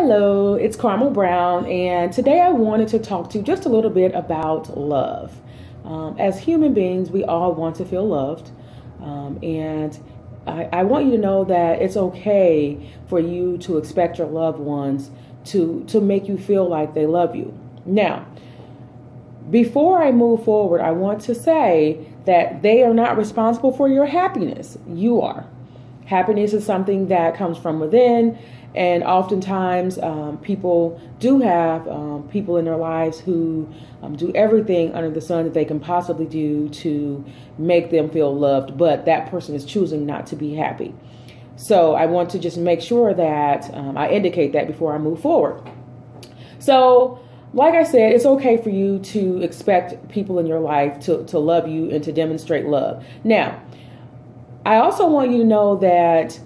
Hello, it's Carmel Brown, and today I wanted to talk to you just a little bit about love. As human beings, we all want to feel loved, and I want you to know that it's okay for you to expect your loved ones to make you feel like they love you. Now, before I move forward, I want to say that they are not responsible for your happiness. You are. Happiness is something that comes from within, and oftentimes people do have people in their lives who do everything under the sun that they can possibly do to make them feel loved, but that person is choosing not to be happy. So I want to just make sure that I indicate that before I move forward. So, like I said, it's okay for you to expect people in your life to love you and to demonstrate love. Now, I also want you to know that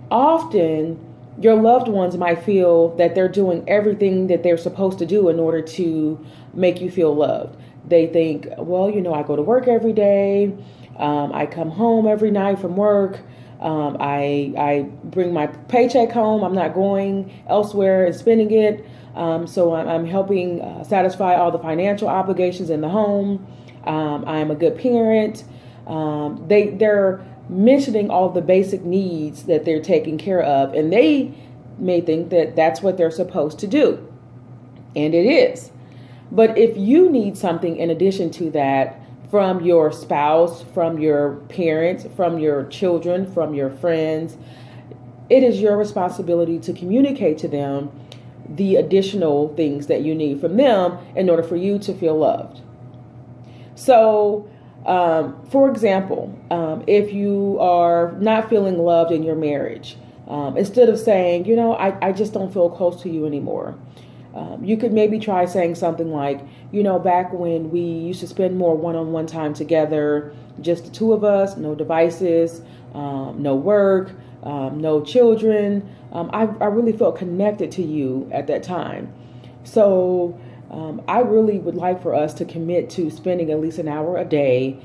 often your loved ones might feel that they're doing everything that they're supposed to do in order to make you feel loved. They think, well, I go to work every day. I come home every night from work. I bring my paycheck home. I'm not going elsewhere and spending it. So I'm helping satisfy all the financial obligations in the home. I'm a good parent. They're mentioning all the basic needs that they're taking care of, and they may think that that's what they're supposed to do, and it is. But if you need something in addition to that from your spouse, from your parents, from your children, from your friends, it is your responsibility to communicate to them the additional things that you need from them in order for you to feel loved. So for example, if you are not feeling loved in your marriage, instead of saying, I just don't feel close to you anymore, you could maybe try saying something like, back when we used to spend more one-on-one time together, just the two of us, no devices, no work, no children, I really felt connected to you at that time. So I really would like for us to commit to spending at least an hour a day,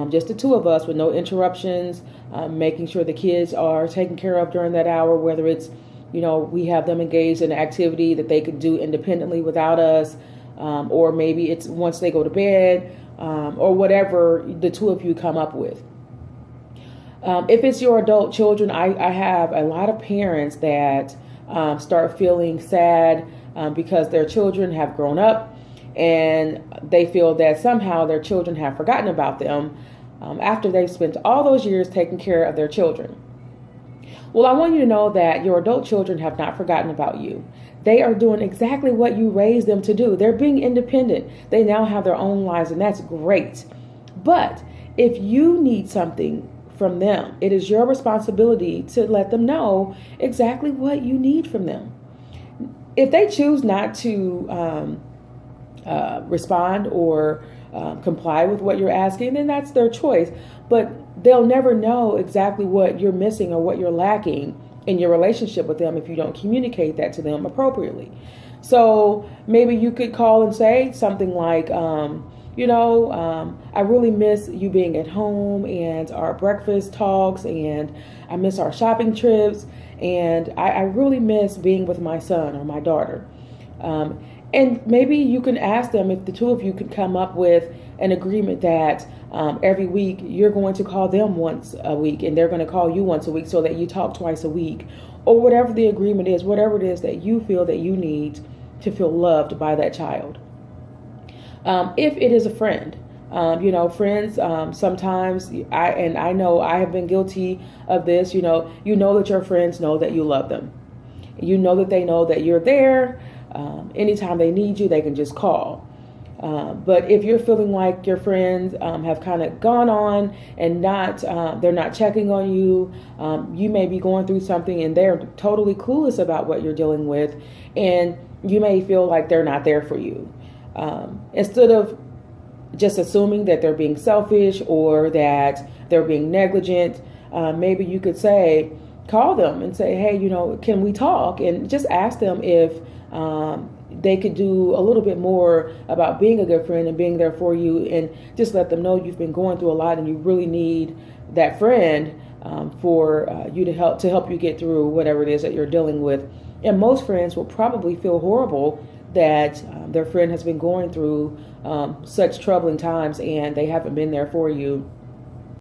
just the two of us with no interruptions, making sure the kids are taken care of during that hour, whether it's, we have them engaged in an activity that they could do independently without us, or maybe it's once they go to bed, or whatever the two of you come up with. If it's your adult children, I have a lot of parents that start feeling sad because their children have grown up and they feel that somehow their children have forgotten about them after they've spent all those years taking care of their children. Well, I want you to know that your adult children have not forgotten about you. They are doing exactly what you raised them to do. They're being independent. They now have their own lives, and that's great. But if you need something from them, it is your responsibility to let them know exactly what you need from them. If they choose not to respond or comply with what you're asking, then that's their choice. But they'll never know exactly what you're missing or what you're lacking in your relationship with them if you don't communicate that to them appropriately. So maybe you could call and say something like, I really miss you being at home and our breakfast talks, and I miss our shopping trips, and I really miss being with my son or my daughter. And maybe you can ask them if the two of you could come up with an agreement that every week you're going to call them once a week and they're going to call you once a week, so that you talk twice a week, or whatever the agreement is, whatever it is that you feel that you need to feel loved by that child. If it is a friend, friends, sometimes I know I have been guilty of this. You know that your friends know that you love them. You know that they know that you're there. Anytime they need you, they can just call. But if you're feeling like your friends have kind of gone on and they're not checking on you, you may be going through something and they're totally clueless about what you're dealing with, and you may feel like they're not there for you. Instead of just assuming that they're being selfish or that they're being negligent, maybe you could call them and say, hey, can we talk? And just ask them if they could do a little bit more about being a good friend and being there for you, and just let them know you've been going through a lot and you really need that friend for you to help you get through whatever it is that you're dealing with And most friends will probably feel horrible that their friend has been going through such troubling times and they haven't been there for you